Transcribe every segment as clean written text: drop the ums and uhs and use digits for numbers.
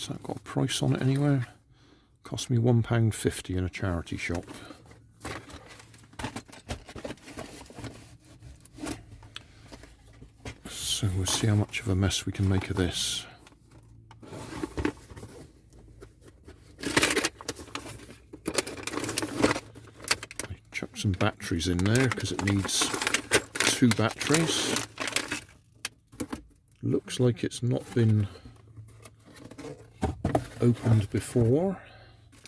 Has that got a price on it anywhere? Cost me £1.50 in a charity shop. So we'll see how much of a mess we can make of this. I chuck some batteries in there because it needs 2 batteries. Looks like it's not been opened before.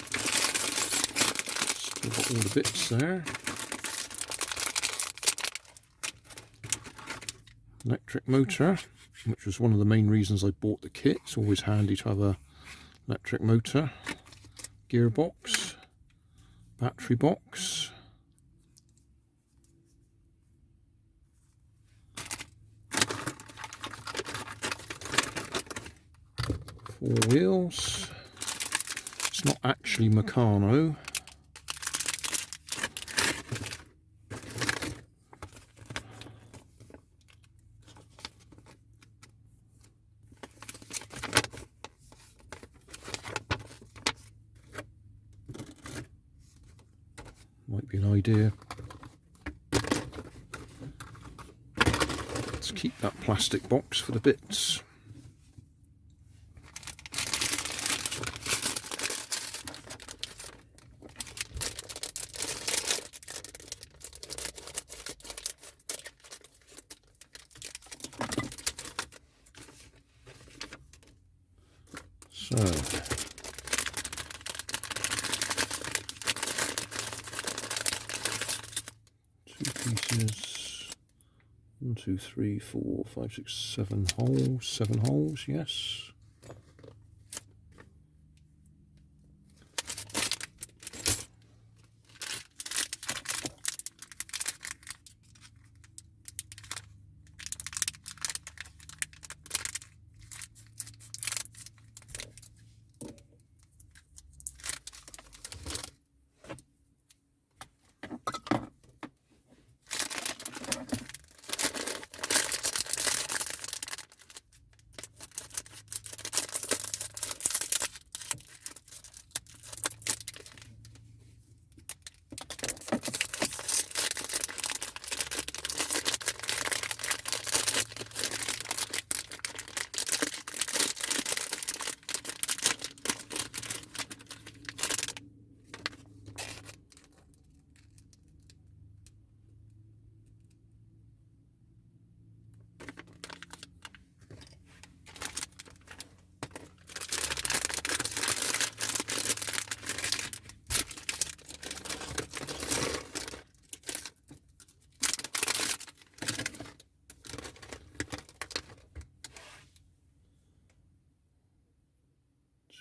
Still got all the bits there. Electric motor, which was one of the main reasons I bought the kit. It's always handy to have a electric motor. Gearbox, battery box, four wheels. It's not actually Meccano. Might be an idea. Let's keep that plastic box for the bits. So, 2 pieces, 1, 2, 3, 4, 5, 6, 7 holes, 7 holes, yes.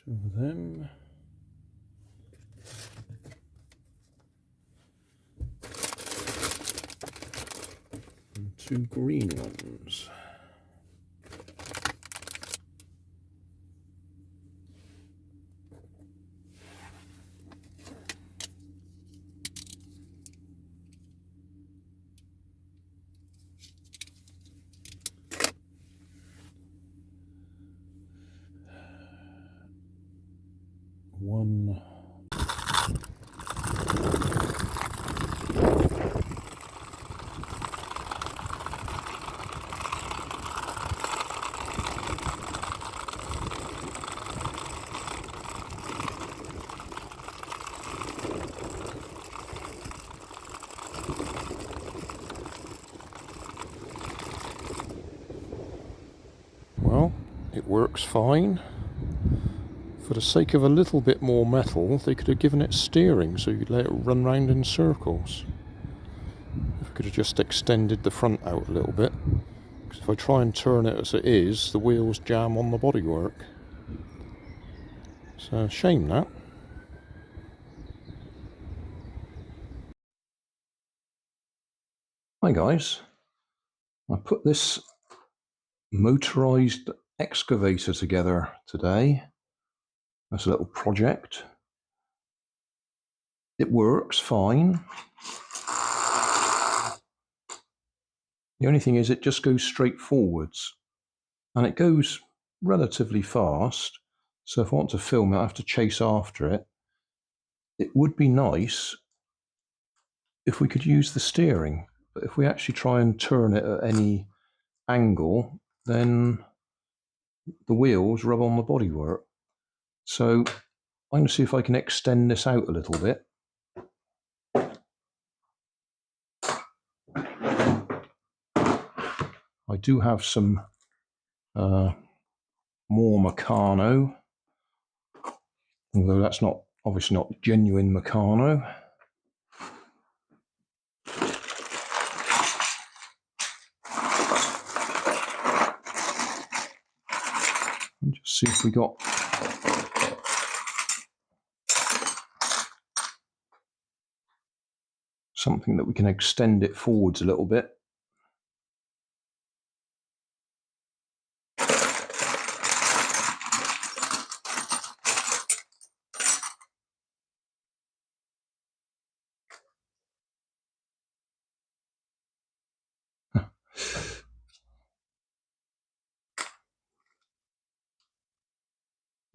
Two of them. And 2 green ones. One. Well, it works fine. For the sake of a little bit more metal, they could have given it steering so you could let it run round in circles. If I could have just extended the front out a little bit. Because if I try and turn it as it is, the wheels jam on the bodywork. It's a shame that. Hi guys. I put this motorised excavator together today. That's a little project. It works fine. The only thing is it just goes straight forwards. And it goes relatively fast, So if I want to film it, I have to chase after it. It would be nice if we could use the steering, but if we actually try and turn it at any angle, then the wheels rub on the bodywork. So I'm going to see if I can extend this out a little bit. I do have some more Meccano, although that's not obviously not genuine Meccano. And just see if we got something that we can extend it forwards a little bit.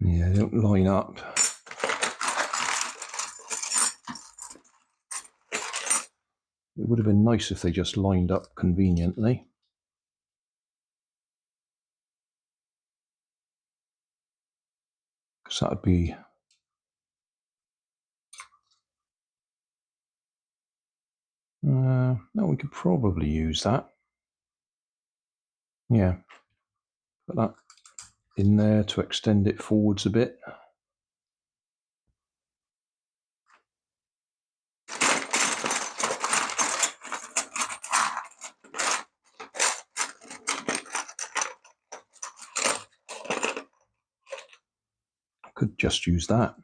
Yeah, they don't line up. It would have been nice if they just lined up conveniently. Because that would be... no, we could probably use that. Yeah. Put that in there to extend it forwards a bit. Could just use that.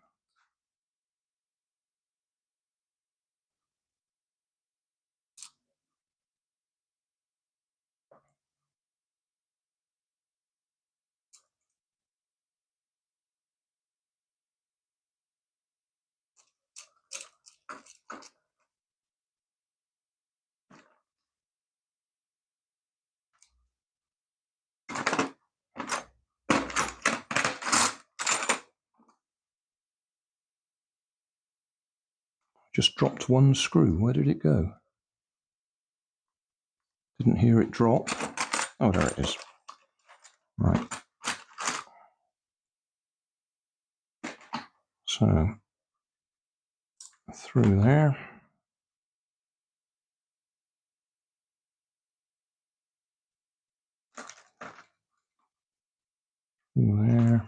Just dropped one screw. Where did it go? Didn't hear it drop. Oh, there it is. Right. So, through there. Through there.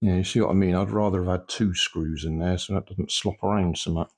Yeah, you see what I mean? I'd rather have had two screws in there so that doesn't slop around so much.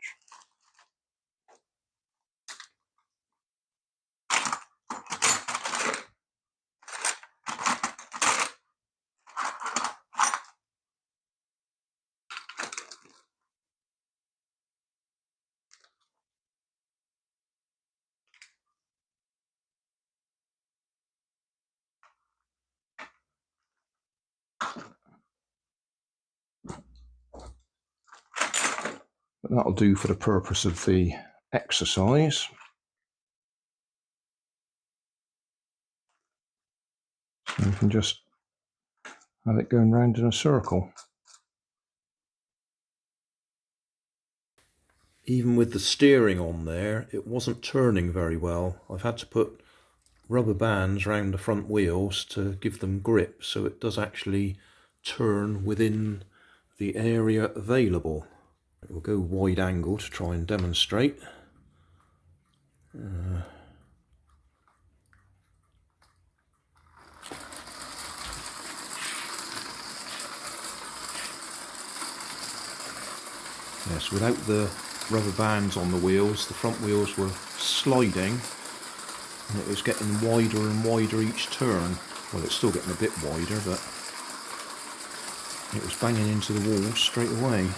But that'll do for the purpose of the exercise. So you can just have it going round in a circle. Even with the steering on there, it wasn't turning very well. I've had to put rubber bands around the front wheels to give them grip, so it does actually turn within the area available. We'll go wide angle to try and demonstrate. Yes, without the rubber bands on the wheels, the front wheels were sliding and it was getting wider and wider each turn. Well, it's still getting a bit wider, but it was banging into the wall straight away.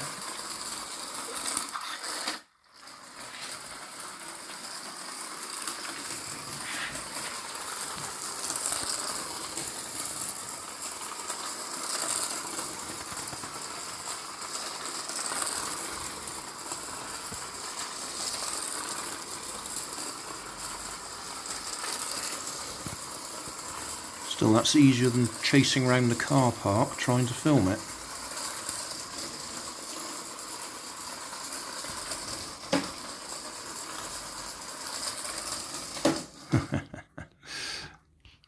Still, that's easier than chasing around the car park trying to film it.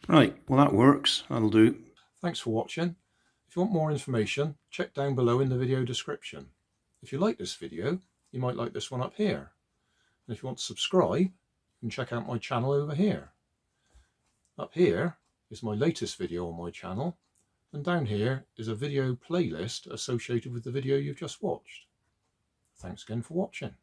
Right, well that works, that'll do. Thanks for watching. If you want more information, check down below in the video description. If you like this video, you might like this one up here. And if you want to subscribe, you can check out my channel over here. Up here is my latest video on my channel, and down here is a video playlist associated with the video you've just watched. Thanks again for watching.